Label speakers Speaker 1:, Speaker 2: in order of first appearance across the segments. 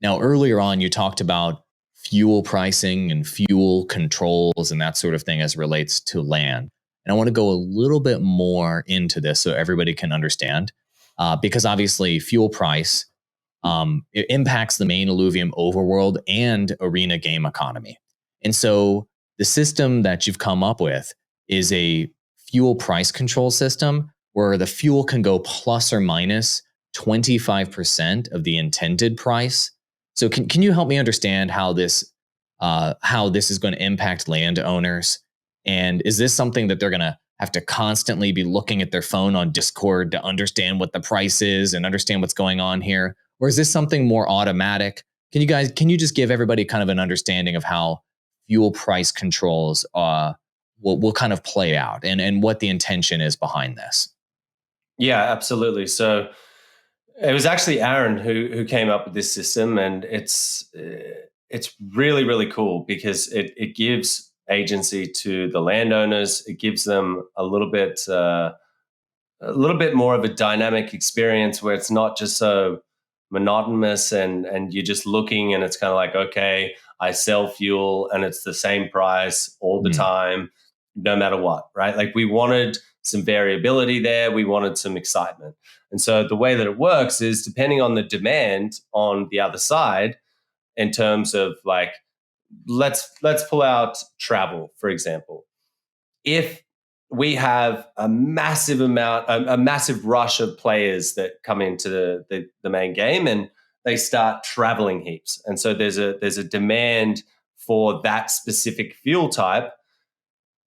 Speaker 1: Now, earlier on, you talked about fuel pricing and fuel controls and that sort of thing as it relates to land. And I want to go a little bit more into this so everybody can understand, because obviously fuel price it impacts the main Illuvium Overworld and Arena game economy. And so the system that you've come up with is a fuel price control system where the fuel can go plus or minus 25% of the intended price. So can you help me understand how this is going to impact landowners? And is this something that they're going to have to constantly be looking at their phone on Discord to understand what the price is and understand what's going on here? Or is this something more automatic? Can you just give everybody kind of an understanding of how fuel price controls will kind of play out and what the intention is behind this?
Speaker 2: Yeah, absolutely. So it was actually Aaron who came up with this system, and it's really, really cool because it gives agency to the landowners. It gives them a little bit more of a dynamic experience where it's not just so monotonous and you're just looking and it's kind of like, okay, I sell fuel and it's the same price all the time, no matter what, right? Like we wanted some variability there. We wanted some excitement. And so the way that it works is depending on the demand on the other side in terms of like, let's pull out travel, for example. If we have a massive rush of players that come into the main game and they start traveling heaps. And so there's a demand for that specific fuel type.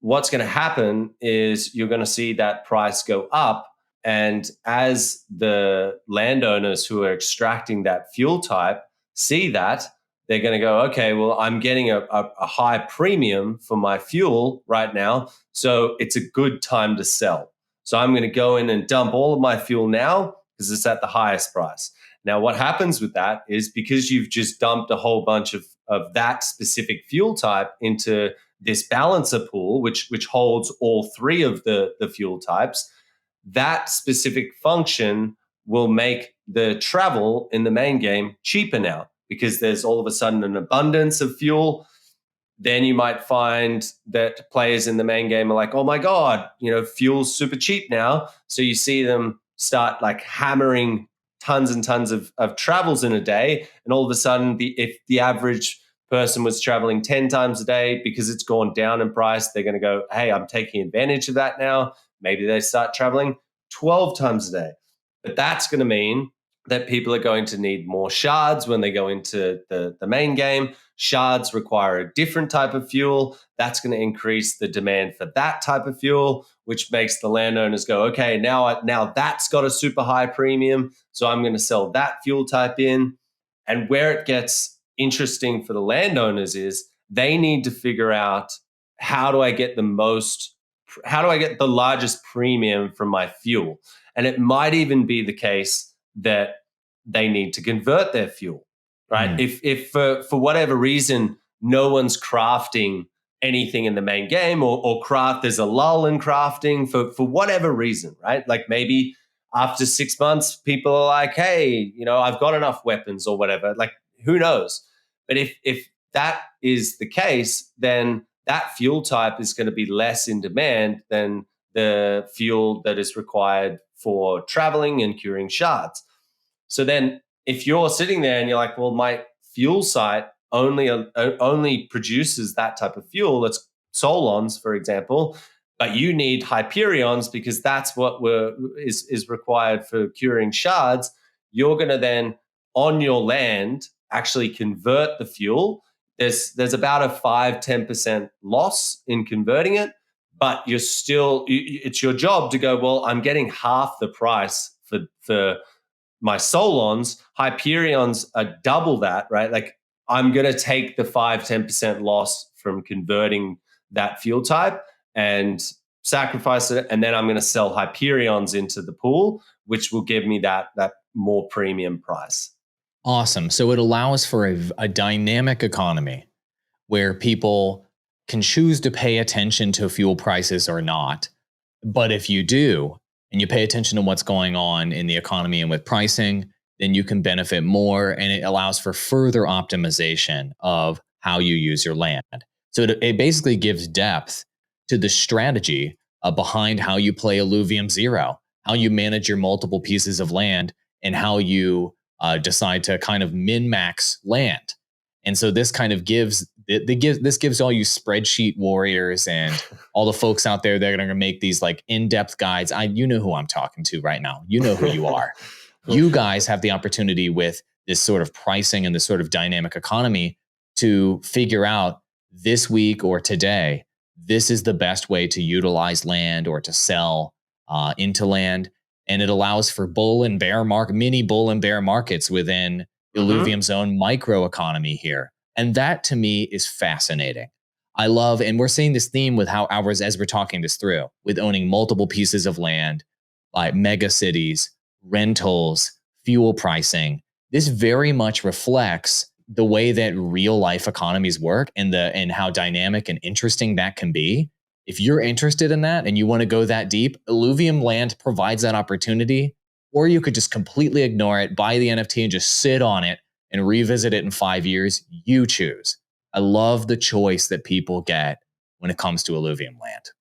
Speaker 2: What's going to happen is you're going to see that price go up. And as the landowners who are extracting that fuel type see that, they're going to go, okay, well, I'm getting a high premium for my fuel right now, so it's a good time to sell. So I'm going to go in and dump all of my fuel now because it's at the highest price. Now, what happens with that is because you've just dumped a whole bunch of that specific fuel type into this balancer pool, which holds all three of the fuel types, that specific function will make the travel in the main game cheaper now, because there's all of a sudden an abundance of fuel. Then you might find that players in the main game are like, oh my God, fuel's super cheap now. So you see them start like hammering tons and tons of travels in a day. And all of a sudden, if the average person was traveling 10 times a day, because it's gone down in price, they're going to go, hey, I'm taking advantage of that now. Maybe they start traveling 12 times a day. But that's going to mean that people are going to need more shards when they go into the main game. Shards require a different type of fuel. That's going to increase the demand for that type of fuel, which makes the landowners go, okay, now that's got a super high premium, so I'm going to sell that fuel type in. And where it gets interesting for the landowners is they need to figure out, how do I get the largest premium from my fuel? And it might even be the case that they need to convert their fuel, right? If for whatever reason, no one's crafting anything in the main game, or there's a lull in crafting for whatever reason, right? Like maybe after 6 months, people are like, hey, I've got enough weapons or whatever. Like, who knows? But if that is the case, then that fuel type is going to be less in demand than the fuel that is required for traveling and curing shards. So then if you're sitting there and you're like, well, my fuel site only produces that type of fuel, that's Solons, for example, but you need Hyperions because that's what is required for curing shards, you're going to then, on your land, actually convert the fuel. There's about a 5-10% loss in converting it, but it's your job to go, well, I'm getting half the price for my Solons. Hyperions are double that, right? Like, I'm going to take the 5-10% loss from converting that fuel type and sacrifice it, and then I'm going to sell Hyperions into the pool, which will give me that more premium price.
Speaker 1: Awesome. So it allows for a dynamic economy where people can choose to pay attention to fuel prices or not. But if you do, and you pay attention to what's going on in the economy and with pricing, then you can benefit more, and it allows for further optimization of how you use your land. So it basically gives depth to the strategy behind how you play Illuvium Zero, how you manage your multiple pieces of land, and how you decide to kind of min-max land. And so this kind of gives all you spreadsheet warriors and all the folks out there that are going to make these like in-depth guides. You know who I'm talking to right now. You know who you are. You guys have the opportunity with this sort of pricing and this sort of dynamic economy to figure out this week or today, this is the best way to utilize land or to sell into land. And it allows for mini bull and bear markets within Illuvium's own microeconomy here. And that to me is fascinating. I love, and we're seeing this theme with how ours, as we're talking this through, with owning multiple pieces of land, like mega cities, rentals, fuel pricing. This very much reflects the way that real life economies work and how dynamic and interesting that can be. If you're interested in that and you want to go that deep, Illuvium land provides that opportunity. Or you could just completely ignore it, buy the NFT and just sit on it and revisit it in 5 years. You choose. I love the choice that people get when it comes to Illuvium land.